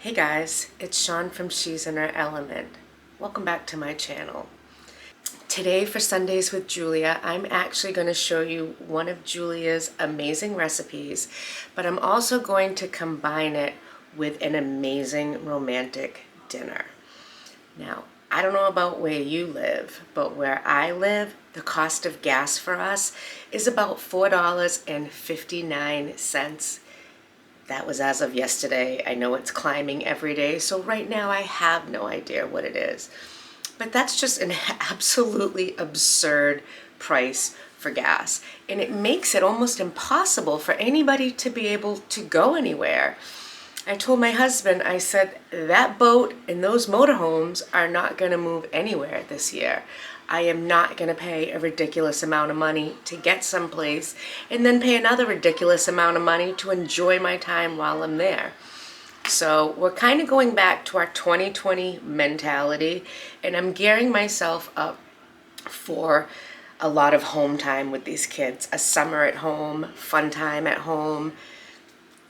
Hey guys, it's Sean from She's in Her Element. Welcome back to my channel. Today for Sundays with Julia, I'm actually going to show you one of Julia's amazing recipes, but I'm also going to combine it with an amazing romantic dinner. Now, I don't know about where you live, but where I live, the cost of gas for us is about $4.59. That was as of yesterday. I know it's climbing every day, so right now I have no idea what it is. But that's just an absolutely absurd price for gas. And it makes it almost impossible for anybody to be able to go anywhere. I told my husband, I said, that boat and those motorhomes are not going to move anywhere this year. I am not going to pay a ridiculous amount of money to get someplace and then pay another ridiculous amount of money to enjoy my time while I'm there. So we're kind of going back to our 2020 mentality, and I'm gearing myself up for a lot of home time with these kids. A summer at home, fun time at home.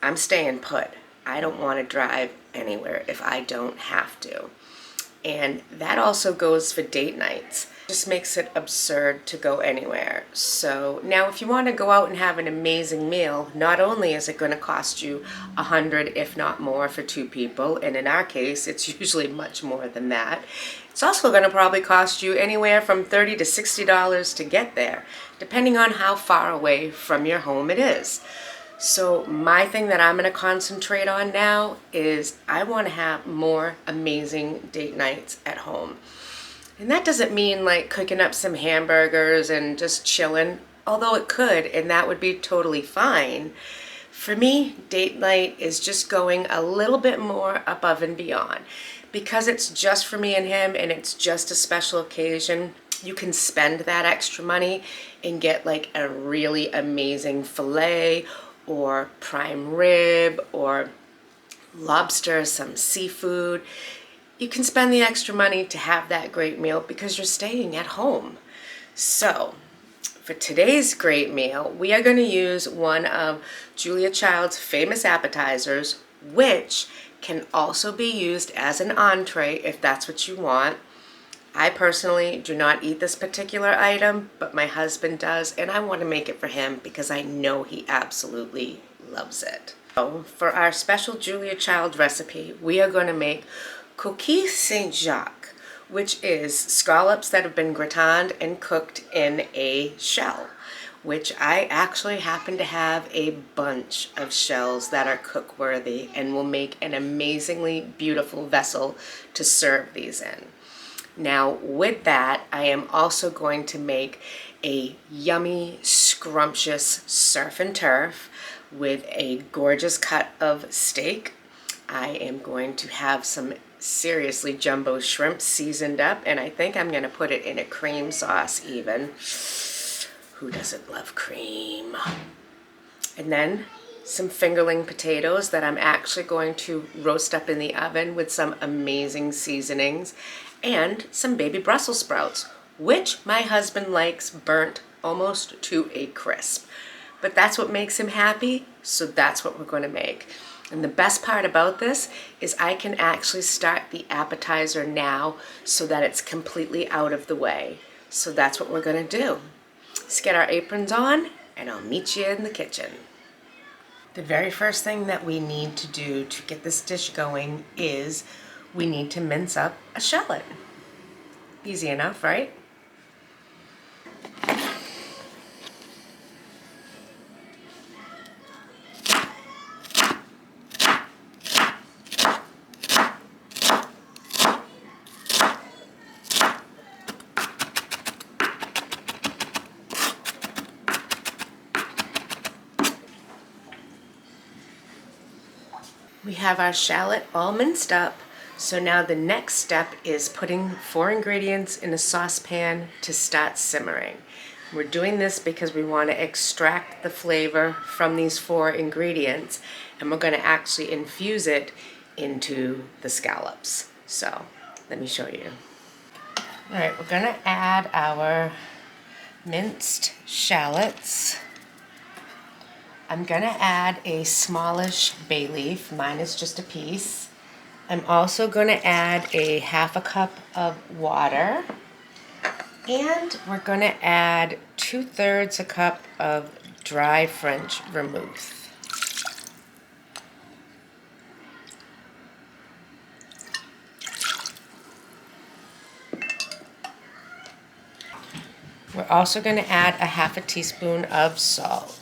I'm staying put. I don't want to drive anywhere if I don't have to. And that also goes for date nights. It just makes it absurd to go anywhere. So now if you want to go out and have an amazing meal, not only is it going to cost you $100, if not more, for two people, and in our case, it's usually much more than that. It's also going to probably cost you anywhere from $30 to $60 to get there, depending on how far away from your home it is. So my thing that I'm going to concentrate on now is I want to have more amazing date nights at home. And that doesn't mean like cooking up some hamburgers and just chilling, although it could, and that would be totally fine. For me, date night is just going a little bit more above and beyond. Because it's just for me and him and it's just a special occasion, you can spend that extra money and get like a really amazing filet or prime rib or lobster, some seafood. You can spend the extra money to have that great meal because you're staying at home. So for today's great meal, we are going to use one of Julia Child's famous appetizers, which can also be used as an entree if that's what you want. I personally do not eat this particular item, but my husband does, and I want to make it for him because I know he absolutely loves it. So for our special Julia Child recipe, we are going to make coquille Saint-Jacques, which is scallops that have been gratined and cooked in a shell, which I actually happen to have a bunch of shells that are cook worthy and will make an amazingly beautiful vessel to serve these in. Now with that, I am also going to make a yummy, scrumptious surf and turf with a gorgeous cut of steak. I am going to have some seriously jumbo shrimp seasoned up, and I think I'm going to put it in a cream sauce even. Who doesn't love cream? And then some fingerling potatoes that I'm actually going to roast up in the oven with some amazing seasonings, and some baby Brussels sprouts, which my husband likes burnt almost to a crisp. But that's what makes him happy, so that's what we're going to make. And the best part about this is I can actually start the appetizer now so that it's completely out of the way. So that's what we're going to do. Let's get our aprons on, and I'll meet you in the kitchen. The very first thing that we need to do to get this dish going is we need to mince up a shallot. Easy enough, right? We have our shallot all minced up. So now the next step is putting 4 ingredients in a saucepan to start simmering. We're doing this because we want to extract the flavor from these 4 ingredients, and we're going to actually infuse it into the scallops. So let me show you. All right, we're going to add our minced shallots. I'm going to add a smallish bay leaf. Mine is just a piece. I'm also going to add a half a cup of water, and we're going to add 2/3 a cup of dry French vermouth. We're also going to add a half a teaspoon of salt.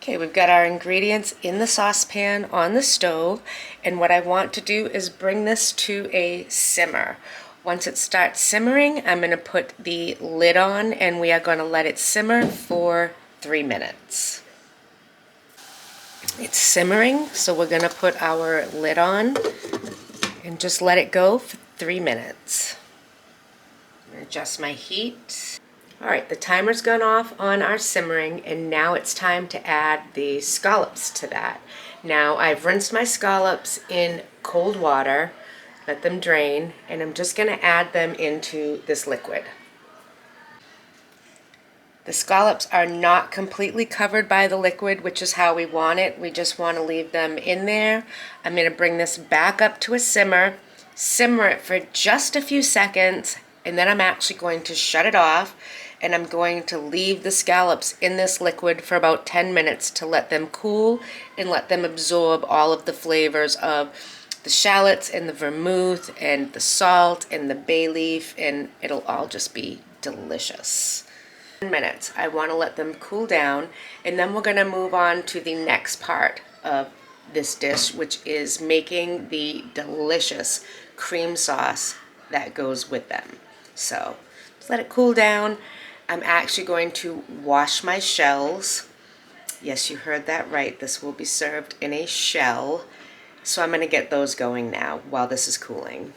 Okay, we've got our ingredients in the saucepan on the stove, and what I want to do is bring this to a simmer. Once it starts simmering, I'm going to put the lid on, and we are going to let it simmer for 3 minutes. It's simmering, so we're going to put our lid on and just let it go for 3 minutes. I'm going to adjust my heat. Alright, the timer's gone off on our simmering, and now it's time to add the scallops to that. Now I've rinsed my scallops in cold water, let them drain, and I'm just going to add them into this liquid. The scallops are not completely covered by the liquid, which is how we want it. We just want to leave them in there. I'm going to bring this back up to a simmer it for just a few seconds, and then I'm actually going to shut it off, and I'm going to leave the scallops in this liquid for about 10 minutes to let them cool and let them absorb all of the flavors of the shallots and the vermouth and the salt and the bay leaf, and it'll all just be delicious. 10 minutes. I want to let them cool down, and then we're going to move on to the next part of this dish, which is making the delicious cream sauce that goes with them. So just let it cool down. I'm actually going to wash my shells. Yes, you heard that right. This will be served in a shell. So I'm going to get those going now while this is cooling.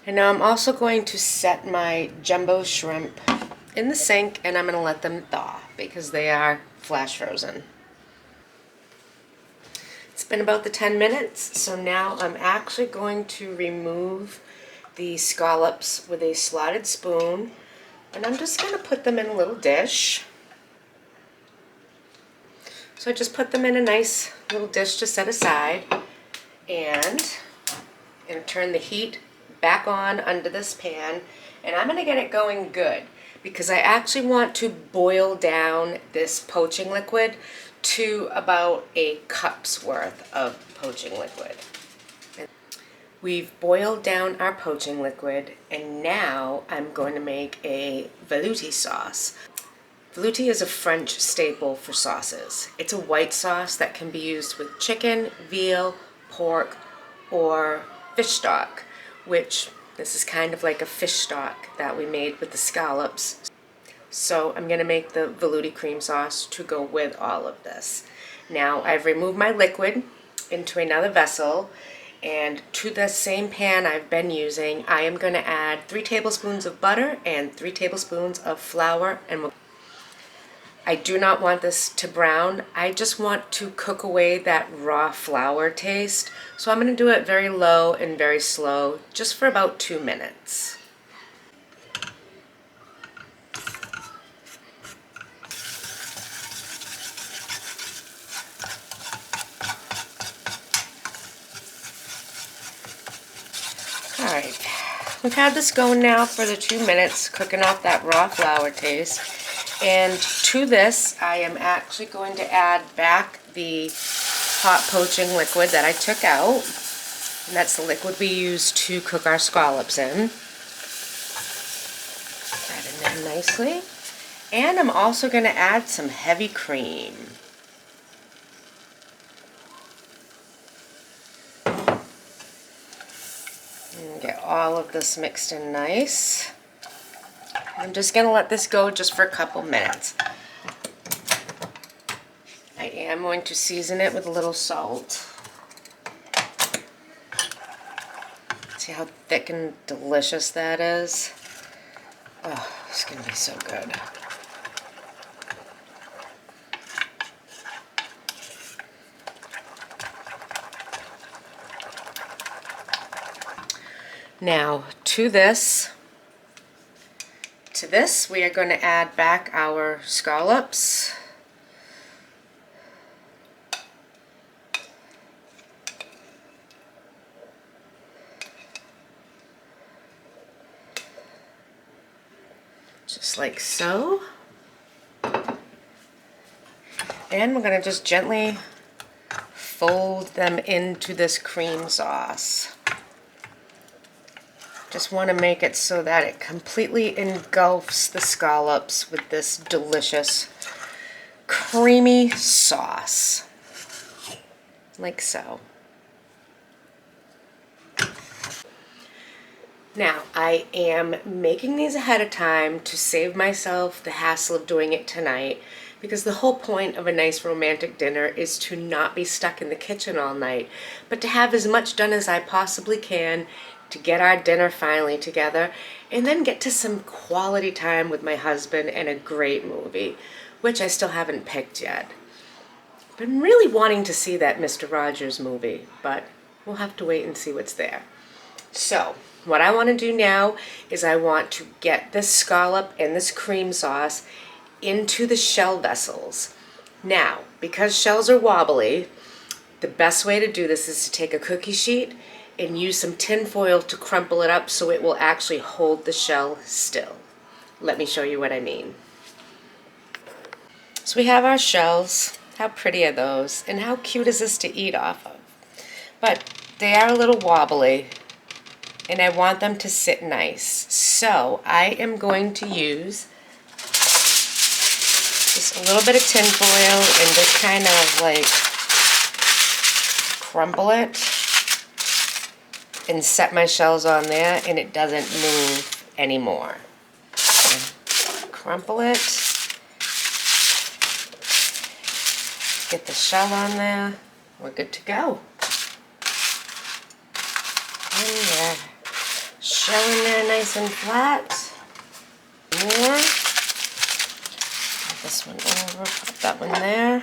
And now I'm also going to set my jumbo shrimp in the sink, and I'm going to let them thaw because they are flash frozen. It's been about the 10 minutes, so now I'm actually going to remove the scallops with a slotted spoon, and I'm just going to put them in a little dish. So I just put them in a nice little dish to set aside, and I'm going to turn the heat back on under this pan, and I'm going to get it going good because I actually want to boil down this poaching liquid to about a cup's worth of poaching liquid. We've boiled down our poaching liquid, and now I'm going to make a velouté sauce. Velouté is a French staple for sauces. It's a white sauce that can be used with chicken, veal, pork, or fish stock, which this is kind of like a fish stock that we made with the scallops. So I'm going to make the velouté cream sauce to go with all of this. Now I've removed my liquid into another vessel, and to the same pan I've been using, I am going to add 3 tablespoons of butter and 3 tablespoons of flour, and I do not want this to brown. I just want to cook away that raw flour taste. So I'm going to do it very low and very slow, just for about 2 minutes. Alright, we've had this going now for the 2 minutes, cooking off that raw flour taste. And to this, I am actually going to add back the hot poaching liquid that I took out. And that's the liquid we use to cook our scallops in. That in there nicely. And I'm also going to add some heavy cream. And get all of this mixed in nice. I'm just going to let this go just for a couple minutes. I am going to season it with a little salt. See how thick and delicious that is? Oh, it's going to be so good. Now, to this we are going to add back our scallops. Just like so. And we're going to just gently fold them into this cream sauce. Just want to make it so that it completely engulfs the scallops with this delicious creamy sauce. Like so. Now, I am making these ahead of time to save myself the hassle of doing it tonight, because the whole point of a nice romantic dinner is to not be stuck in the kitchen all night, but to have as much done as I possibly can to get our dinner finally together, and then get to some quality time with my husband and a great movie, which I still haven't picked yet. Been really wanting to see that Mr. Rogers movie, but we'll have to wait and see what's there. So, what I want to do now is I want to get this scallop and this cream sauce into the shell vessels. Now, because shells are wobbly, the best way to do this is to take a cookie sheet and use some tin foil to crumple it up so it will actually hold the shell still. Let me show you what I mean. So we have our shells. How pretty are those? And how cute is this to eat off of? But they are a little wobbly, and I want them to sit nice. So I am going to use just a little bit of tin foil and just kind of like crumple it and set my shells on there, and it doesn't move anymore. Crumple it. Get the shell on there. We're good to go. And shell in there nice and flat. More. Put this one over, put that one there.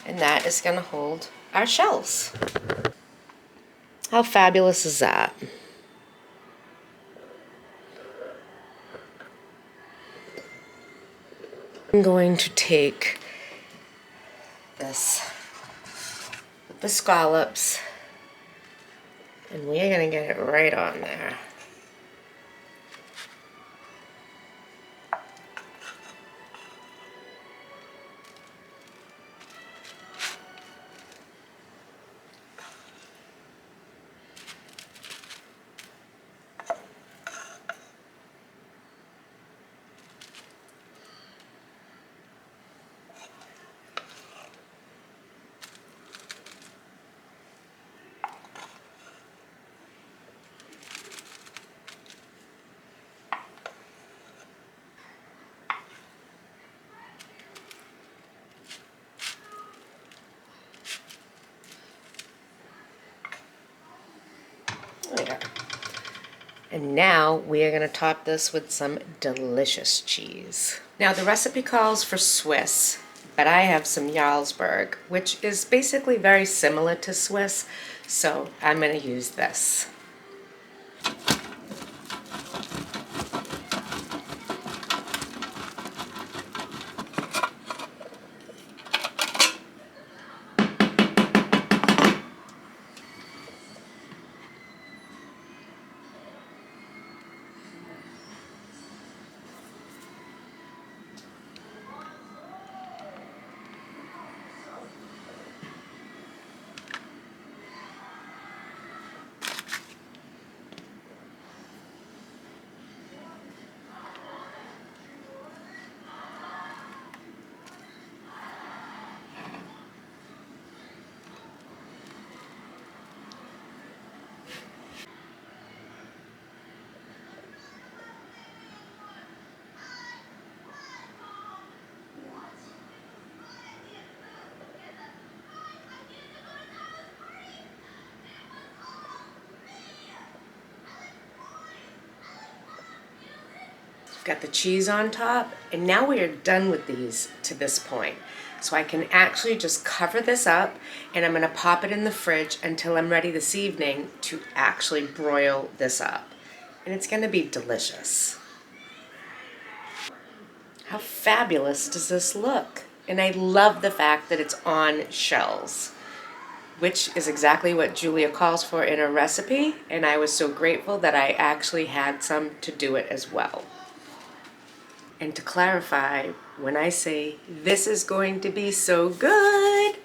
And that is going to hold our shells. How fabulous is that? I'm going to take the scallops, and we're going to get it right on there. There. And now we are going to top this with some delicious cheese. Now the recipe calls for Swiss, but I have some Jarlsberg, which is basically very similar to Swiss, so I'm going to use this. got the cheese on top, and now we are done with these to this point. So I can actually just cover this up, and I'm gonna pop it in the fridge until I'm ready this evening to actually broil this up. And it's gonna be delicious. How fabulous does this look? And I love the fact that it's on shells, which is exactly what Julia calls for in her recipe, and I was so grateful that I actually had some to do it as well. And to clarify, when I say this is going to be so good,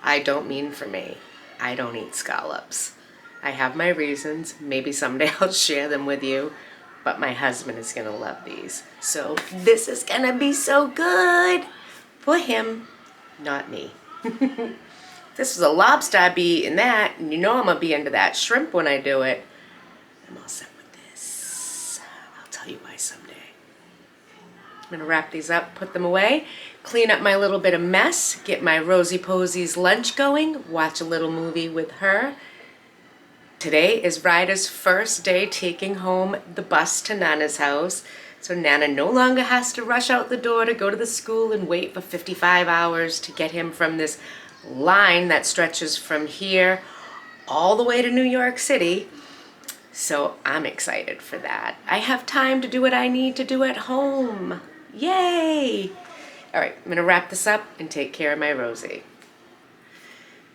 I don't mean for me. I don't eat scallops. I have my reasons. Maybe someday I'll share them with you, but my husband is gonna love these. So this is gonna be so good for him, not me. This was a lobster, I'd be eating that, and you know I'm gonna be into that shrimp when I do it. I'm all set with this. I'll tell you why someday. I'm gonna wrap these up, put them away, clean up my little bit of mess, get my Rosie Posey's lunch going, watch a little movie with her. Today is Ryder's first day taking home the bus to Nana's house. So Nana no longer has to rush out the door to go to the school and wait for 55 hours to get him from this line that stretches from here all the way to New York City. So I'm excited for that. I have time to do what I need to do at home. Yay! All right, I'm gonna wrap this up and take care of my Rosie.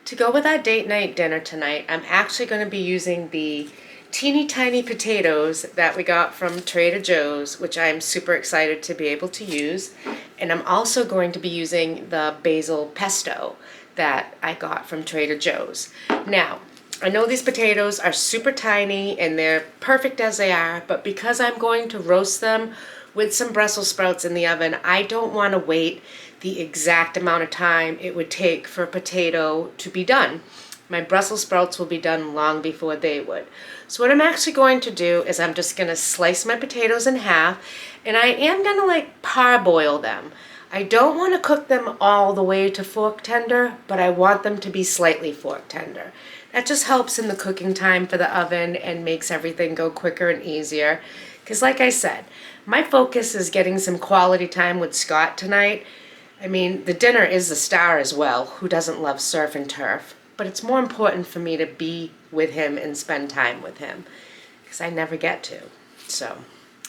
To go with our date night dinner tonight, I'm actually gonna be using the teeny tiny potatoes that we got from Trader Joe's, which I'm super excited to be able to use. And I'm also going to be using the basil pesto that I got from Trader Joe's. Now, I know these potatoes are super tiny and they're perfect as they are, but because I'm going to roast them with some Brussels sprouts in the oven, I don't want to wait the exact amount of time it would take for a potato to be done. My Brussels sprouts will be done long before they would. So what I'm actually going to do is I'm just going to slice my potatoes in half, and I am going to like parboil them. I don't want to cook them all the way to fork tender, but I want them to be slightly fork tender. That just helps in the cooking time for the oven and makes everything go quicker and easier. Because like I said, my focus is getting some quality time with Scott tonight. I mean, the dinner is the star as well. Who doesn't love surf and turf? But it's more important for me to be with him and spend time with him, because I never get to. So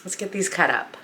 let's get these cut up.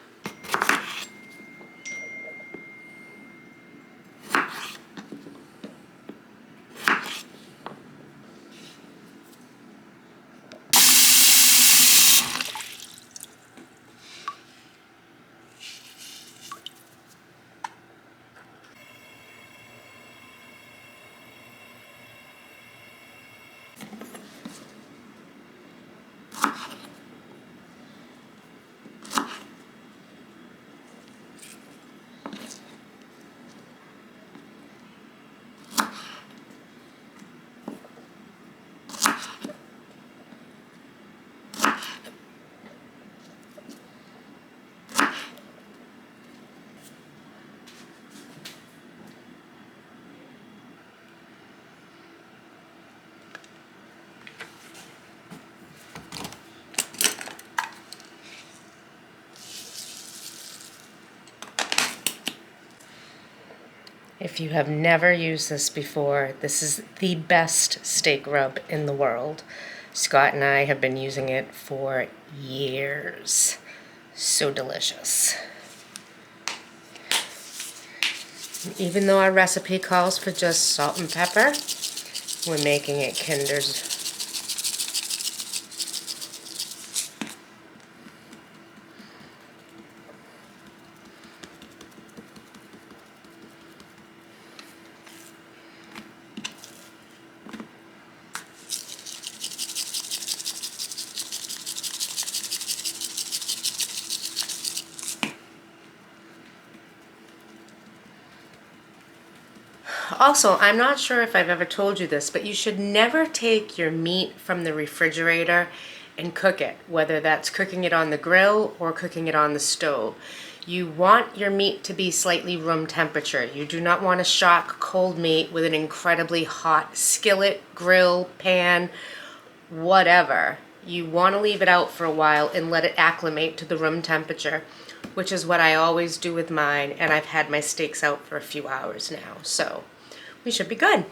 If you have never used this before, this is the best steak rub in the world. Scott and I have been using it for years. So delicious. Even though our recipe calls for just salt and pepper, we're making it Kinder's. Also, I'm not sure if I've ever told you this, but you should never take your meat from the refrigerator and cook it, whether that's cooking it on the grill or cooking it on the stove. You want your meat to be slightly room temperature. You do not want to shock cold meat with an incredibly hot skillet, grill, pan, whatever. You want to leave it out for a while and let it acclimate to the room temperature. which is what I always do with mine, and I've had my steaks out for a few hours now, so we should be good.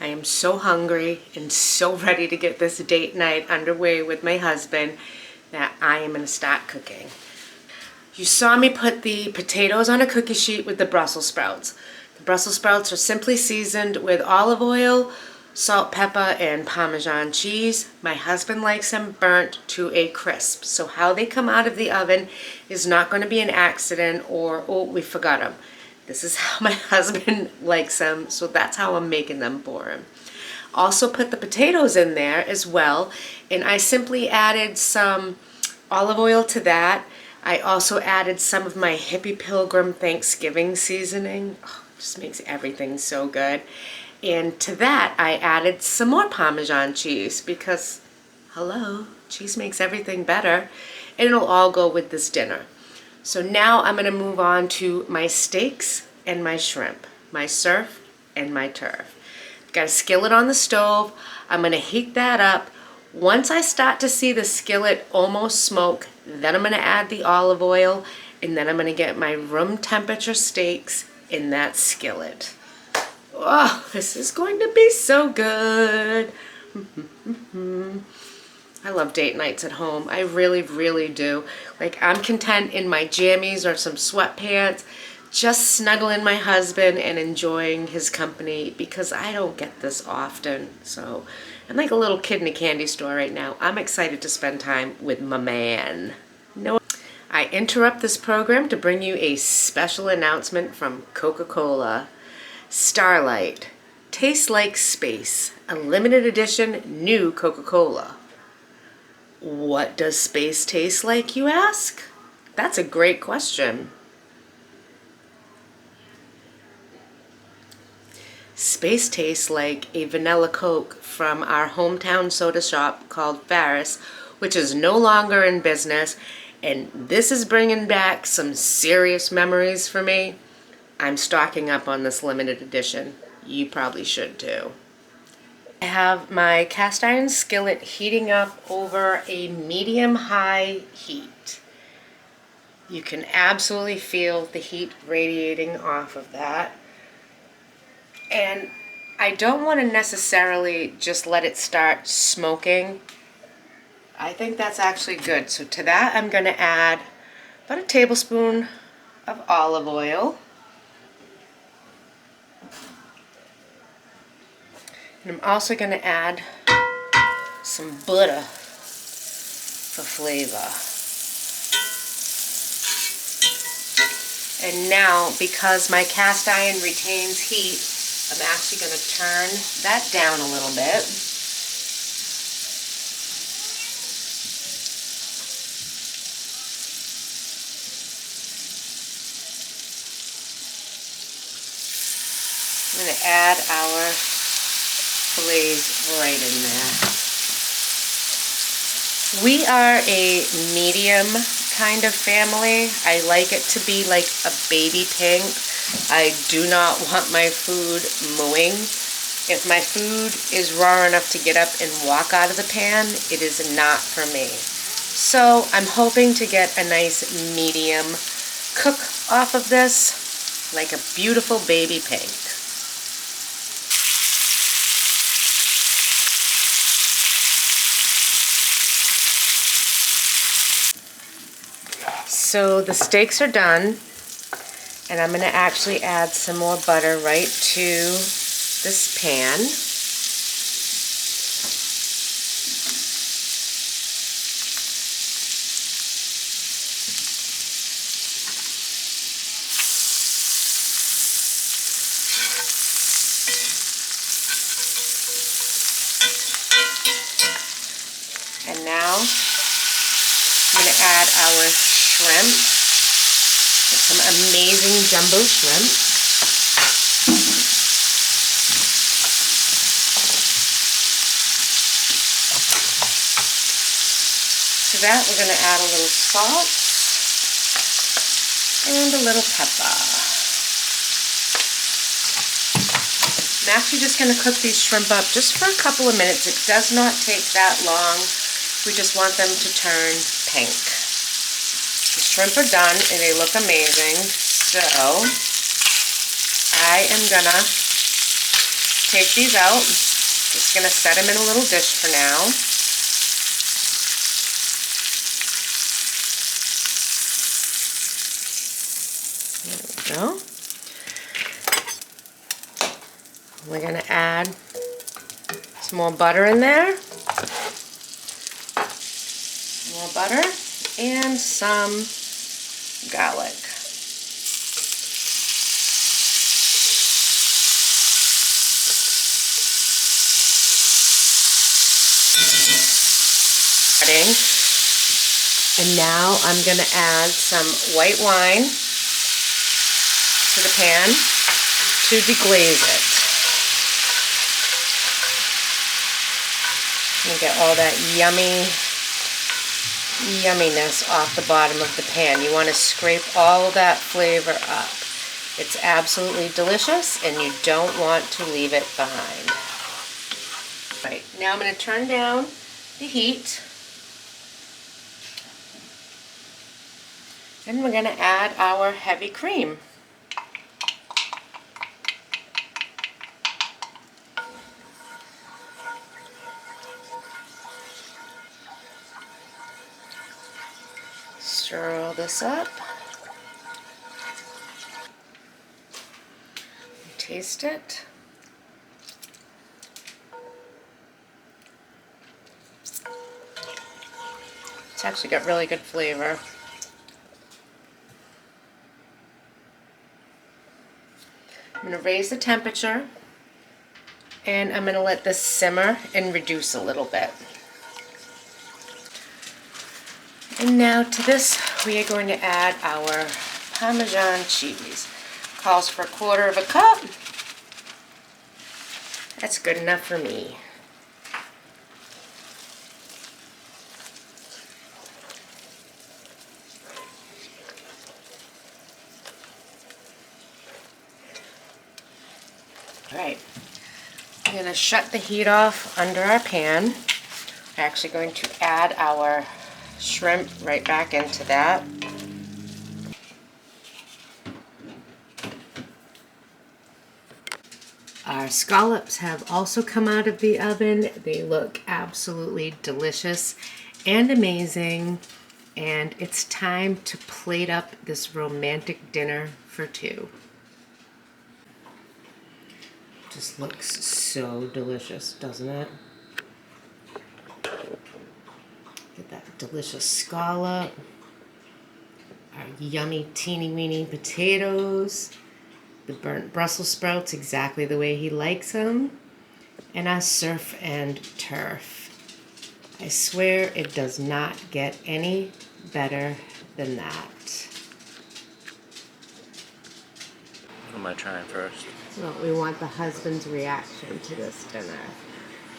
I am so hungry and so ready to get this date night underway with my husband that I am going to start cooking. You saw me put the potatoes on a cookie sheet with the Brussels sprouts. The Brussels sprouts are simply seasoned with olive oil, salt, pepper, and Parmesan cheese. My husband likes them burnt to a crisp. So how they come out of the oven is not going to be an accident or, oh, we forgot them. This is how my husband likes them, so that's how I'm making them for him. Also put the potatoes in there as well, and I simply added some olive oil to that. I also added some of my Hippie Pilgrim Thanksgiving seasoning. Oh, it just makes everything so good. And to that, I added some more Parmesan cheese because, hello, cheese makes everything better. And it'll all go with this dinner. So now I'm going to move on to my steaks and my shrimp, my surf and my turf. Got a skillet on the stove. I'm going to heat that up. Once I start to see the skillet almost smoke, then I'm going to add the olive oil, and then I'm going to get my room temperature steaks in that skillet. Oh, this is going to be so good. I love date nights at home. I really, really do. Like, I'm content in my jammies or some sweatpants, just snuggling my husband and enjoying his company because I don't get this often. So I'm like a little kid in a candy store right now. I'm excited to spend time with my man. No, I interrupt this program to bring you a special announcement from Coca-Cola. Starlight. Tastes like space. A limited edition new Coca-Cola. What does space taste like, you ask? That's a great question. Space tastes like a vanilla Coke from our hometown soda shop called Ferris, which is no longer in business, and this is bringing back some serious memories for me. I'm stocking up on this limited edition. You probably should too. I have my cast iron skillet heating up over a medium-high heat. You can absolutely feel the heat radiating off of that. And I don't want to necessarily just let it start smoking. I think that's actually good. So to that, I'm going to add about a tablespoon of olive oil. And I'm also going to add some butter for flavor. And now, because my cast iron retains heat, I'm actually going to turn that down a little bit. I'm going to add our fillets right in there. We are a medium kind of family. I like it to be like a baby pink. I do not want my food mooing. If my food is raw enough to get up and walk out of the pan, it is not for me. So I'm hoping to get a nice medium cook off of this, like a beautiful baby pink. So the steaks are done, and I'm going to actually add some more butter right to this pan. And now I'm going to add our shrimp. Some amazing jumbo shrimp. To that we're going to add a little salt and a little pepper. I'm actually just going to cook these shrimp up just for a couple of minutes. It does not take that long. We just want them to turn pink. The shrimp are done and they look amazing. So I am gonna take these out. Just gonna set them in a little dish for now. There we go. We're gonna add some more butter in there. More butter and some garlic. And now I'm going to add some white wine to the pan to deglaze it. And get all that yumminess off the bottom of the pan. You want to scrape all of that flavor up. It's absolutely delicious and you don't want to leave it behind. Right, now I'm going to turn down the heat. And we're going to add our heavy cream. Stir all this up. Taste it. It's actually got really good flavor. I'm going to raise the temperature and I'm going to let this simmer and reduce a little bit. And now to this we are going to add our Parmesan cheese. Calls for 1/4 cup. That's good enough for me. Alright, I'm going to shut the heat off under our pan. We're actually going to add our shrimp right back into that. Our scallops have also come out of the oven. They look absolutely delicious and amazing. And it's time to plate up this romantic dinner for two. Just looks so delicious, doesn't it? Get that delicious scallop, our yummy teeny weeny potatoes, the burnt Brussels sprouts exactly the way he likes them, and our surf and turf. I swear it does not get any better than that. What am I trying first? Well, we want the husband's reaction to this dinner.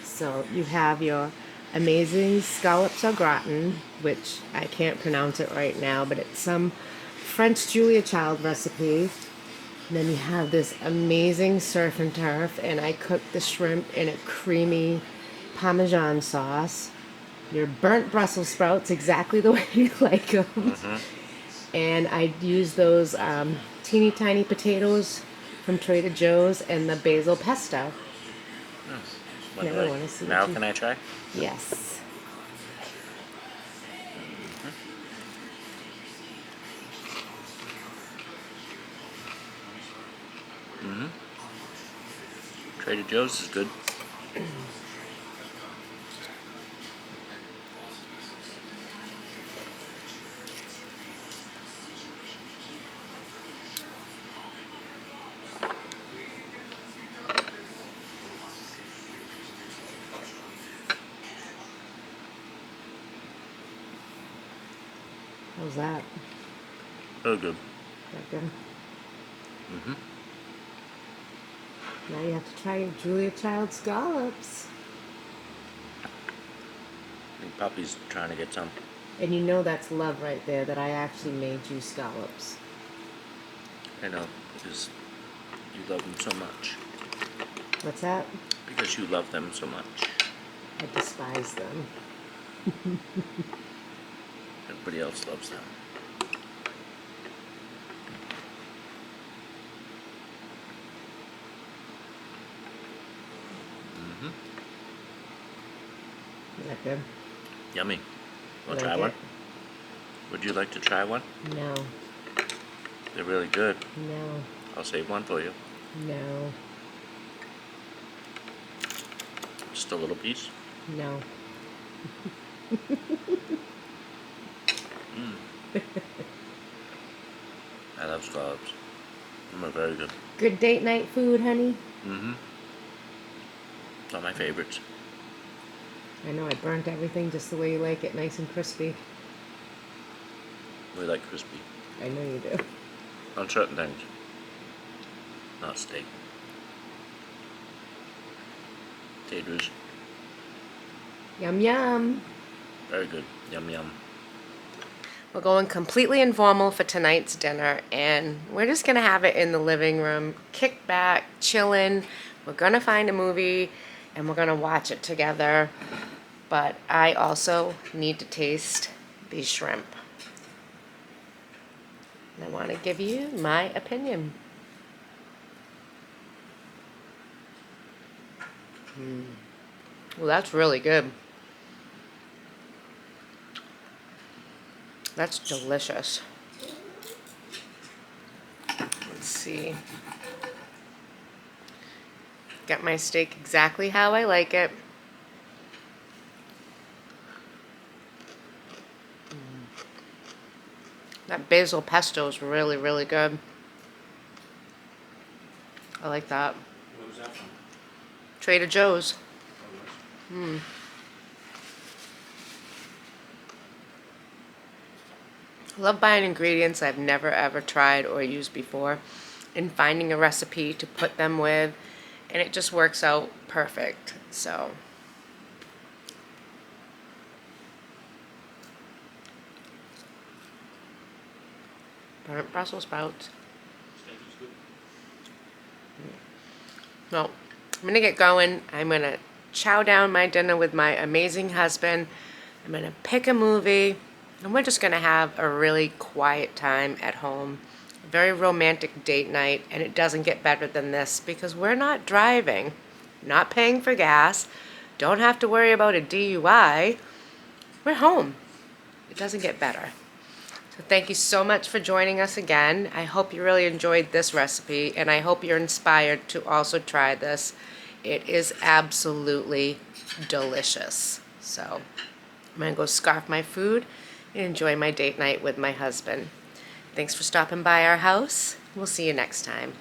So you have your amazing scallops au gratin, which I can't pronounce it right now, but it's some French Julia Child recipe. And then you have this amazing surf and turf, and I cooked the shrimp in a creamy Parmesan sauce. Your burnt Brussels sprouts, exactly the way you like them. And I used those teeny tiny potatoes from Trader Joe's and the basil pesto. What Now do I I, want to see now what you... can I try? Yes. Trader Joe's is good. How's that? Very good. That good? Now you have to try your Julia Child scallops. I think Puppy's trying to get some. And you know that's love right there, that I actually made you scallops. I know, because you love them so much. What's that? Because you love them so much. I despise them. Everybody else loves them. Is that good? Yummy. Want You to try like one? it? Would you like to try one? No. They're really good. No. I'll save one for you. No. Just a little piece. No. I love scallops. Them are very good. Good date night food, honey? It's all my favorites. I know I burnt everything just the way you like it, nice and crispy. We like crispy. I know you do. On certain things. Not steak. Taters. Yum yum. Very good. Yum yum. We're going completely informal for tonight's dinner, and we're just gonna have it in the living room, kick back, chillin'. We're gonna find a movie, and we're gonna watch it together. But I also need to taste these shrimp. And I want to give you my opinion. Well, that's really good. That's delicious. Let's see. Got my steak exactly how I like it. That basil pesto is really, really good. I like that. What was that from? Trader Joe's. I love buying ingredients I've never ever tried or used before and finding a recipe to put them with, and it just works out perfect. So burnt Brussels sprouts. Steak is good. Well, I'm gonna get going. I'm gonna chow down my dinner with my amazing husband. I'm gonna pick a movie, and we're just gonna have a really quiet time at home. A very romantic date night, and it doesn't get better than this because we're not driving, not paying for gas, don't have to worry about a DUI. We're home. It doesn't get better. So thank you so much for joining us again. I hope you really enjoyed this recipe, and I hope you're inspired to also try this. It is absolutely delicious. So I'm gonna go scarf my food and enjoy my date night with my husband. Thanks for stopping by our house. We'll see you next time.